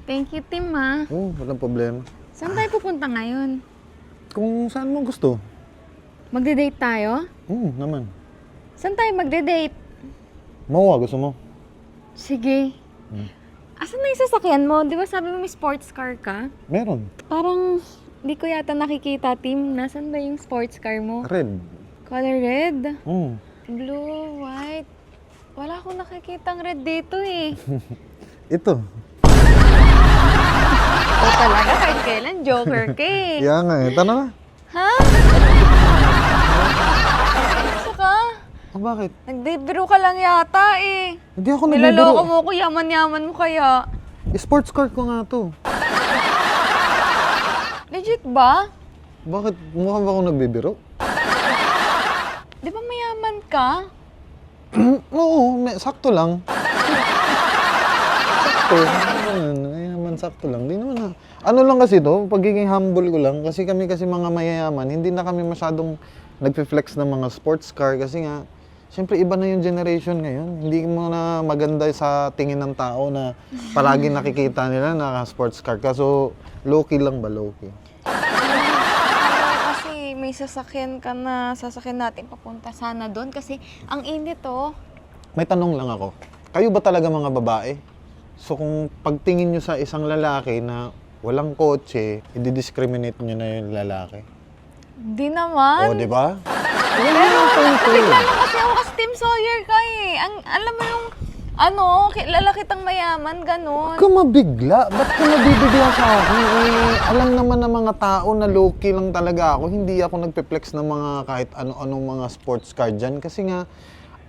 Thank you, Tim, ha. Oo, walang problema. Saan tayo pupunta ngayon? Kung saan mo gusto. Magde-date tayo? Naman. Saan tayo magde-date? Mawa, gusto mo? Sige. Asan na yung sasakyan mo? Di ba sabi mo may sports car ka? Meron. Parang di ko yata nakikita, Tim. Nasaan ba yung sports car mo? Red. Color red? Mm. Blue, white. Wala akong nakikitang red dito eh. Ito. O talaga, kahit kailan, joker ka eh. Kaya nga eh. Tara na. Ha? Gusto ka? Bakit? Nagdibiro ka lang yata eh. Hindi ako Nilaloko nagbibiro. mo ko, yaman-yaman mo kaya. Sports car ko nga to. Legit ba? Bakit? Mukha ba ako nagbibiro? Di ba mayaman ka? Oo, sakto lang. Sakto. Mayaman, sakto lang. Di naman na. Ano lang kasi to, pagiging humble ko lang. Kasi kami kasi mga mayayaman, hindi na kami masyadong nagpe-flex ng mga sports car. Kasi nga, siyempre iba na yung generation ngayon. Hindi mo na maganda sa tingin ng tao na palagi nakikita nila na sports car ka. So, low-key lang ba, low-key? Kasi may sasakyan ka na, sasakyan natin papunta sana doon. Kasi ang init oh. May tanong lang ako. Kayo ba talaga mga babae? So kung pagtingin nyo sa isang lalaki na walang kotse, i-discriminate nyo na yung lalaki? Di naman. O, di ba? Pero nabigla lang kasi ako kasi Tim Sawyer ka eh. Alam mo yung, kilala kitang mayaman, ganun. Huwag ka mabigla. Ba't ka mabibigla sa akin? Alam naman ng mga tao na low-key lang talaga ako. Hindi ako nagpe-flex ng mga kahit ano-anong mga sports car dyan. Kasi nga,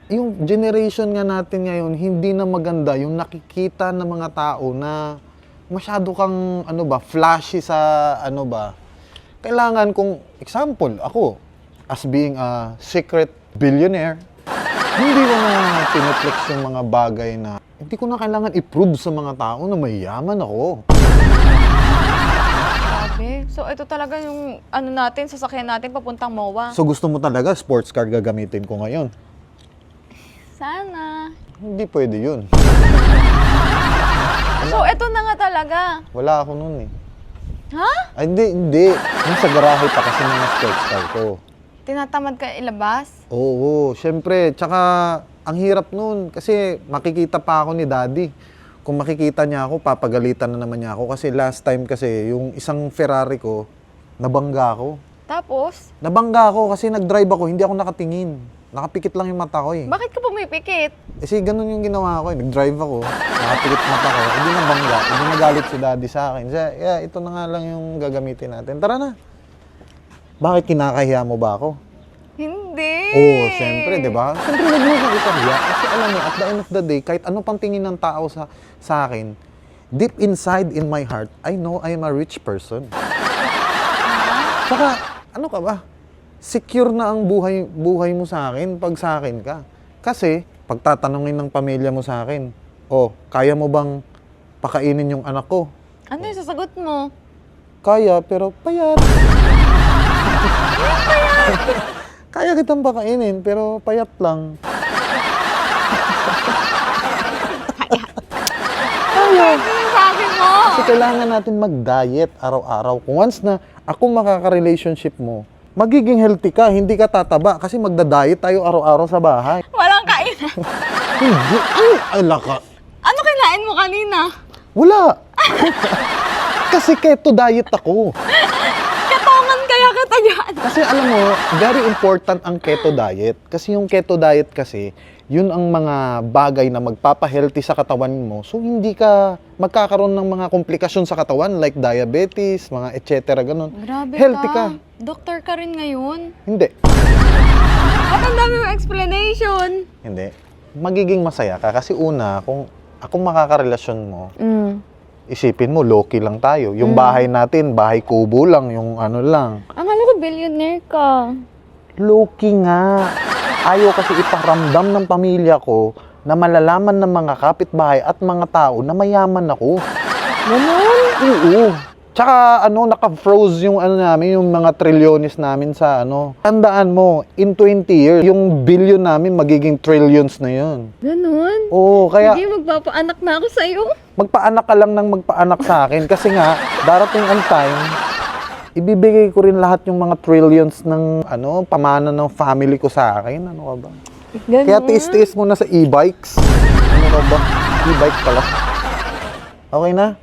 yung generation nga natin ngayon, hindi na maganda yung nakikita ng mga tao na masyado kang, flashy sa, Kailangan kung, example, ako, as being a secret billionaire, hindi ko na pineflex yung mga bagay na hindi ko na kailangan i-prove sa mga tao na mayaman ako. Grabe. So ito talaga yung natin, sasakyan natin papuntang MOA. So gusto mo talaga sports car gagamitin ko ngayon? Sana. Hindi pwede yun. So ito na nga talaga. Wala ako nun eh. Ha? Ay, hindi. Nasa garahe pa kasi mga sports car ko. Tinatamad ka ilabas? Oo, syempre. Tsaka, ang hirap nun. Kasi makikita pa ako ni Daddy. Kung makikita niya ako, papagalitan na naman niya ako. Kasi last time kasi, yung isang Ferrari ko, nabangga ako. Tapos? Nabangga ako kasi nag-drive ako, hindi ako nakatingin. Nakapikit lang yung mata ko eh. Bakit ka pumipikit? Kasi ganun yung ginawa ko eh. Nag-drive ako, nakapikit mata ko, hindi nabangga. Hindi nagalit si Daddy sa akin. Kaya ito na nga lang yung gagamitin natin. Tara na. Bakit kinakahiya mo ba ako? Hindi. Oo, syempre, di ba? Syempre, wag mo akong ikahiya. Kasi alam mo, at the end of the day, kahit ano pang tingin ng tao sa akin, deep inside in my heart, I know I am a rich person. Saka, ano ka ba? Secure na ang buhay mo sa akin pag sa akin ka. Kasi, pag tatanungin ng pamilya mo sa akin, kaya mo bang pakainin yung anak ko? Ano yung sasagot mo? Kaya, pero payat. Kaya kitang pakainin, pero payat lang. Kaya. Ano yung sabi mo? Kasi kailangan natin mag-diet araw-araw. Kung once na ako makaka-relationship mo, magiging healthy ka, hindi ka tataba. Kasi magda-diet tayo araw-araw sa bahay. Walang kainan. Hindi. Ay, laka. Ano kinain mo kanina? Wala. Kasi keto diet ako. Katongan kaya kita dyan. Kasi alam mo, very important ang keto diet. Kasi yung keto diet kasi, yun ang mga bagay na magpapa-healthy sa katawan mo. So, hindi ka magkakaroon ng mga komplikasyon sa katawan like diabetes, mga etc. Ganun. Grabe Healthy ka. Doktor ka rin ngayon. Hindi. At ang dami mong explanation. Hindi. Magiging masaya ka. Kasi una, kung ako makakarelasyon mo, isipin mo, low-key lang tayo. Yung bahay natin, bahay kubo lang, yung ano lang. Ang ko, billionaire ka. Low-key nga. Ayaw kasi iparamdam ng pamilya ko na malalaman ng mga kapitbahay at mga tao na mayaman ako. Ganun? Oo. Tsaka ano, naka-froze yung ano namin, yung mga trilyones namin sa ano. Tandaan mo, in 20 years, yung billion namin magiging trillions na yun. Ganon? Oo, kaya Sige, magpapaanak na ako sa'yo. magpaanak ka lang ng magpaanak sa akin. Kasi nga, darating ang time, ibibigay ko rin lahat yung mga trillions ng ano, pamana ng family ko sa akin. Ano ka ba? Ganon? Kaya tiis-tiis mo na sa e-bikes. Ano ka ba? E-bike pala. Okay na?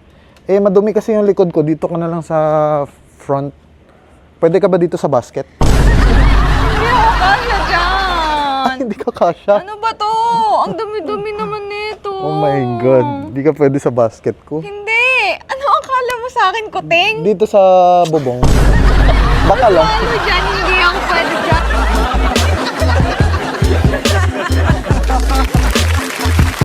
Eh, madumi kasi yung likod ko. Dito ka na lang sa front. Pwede ka ba dito sa basket? Hindi ako kaya dyan. Hindi ka kasha. Ano ba to? Ang dumi-dumi naman nito. Oh my God. Hindi ka pwede sa basket ko. Hindi. Ano akala mo sa akin, kuting? Dito sa bubong. Baka lang.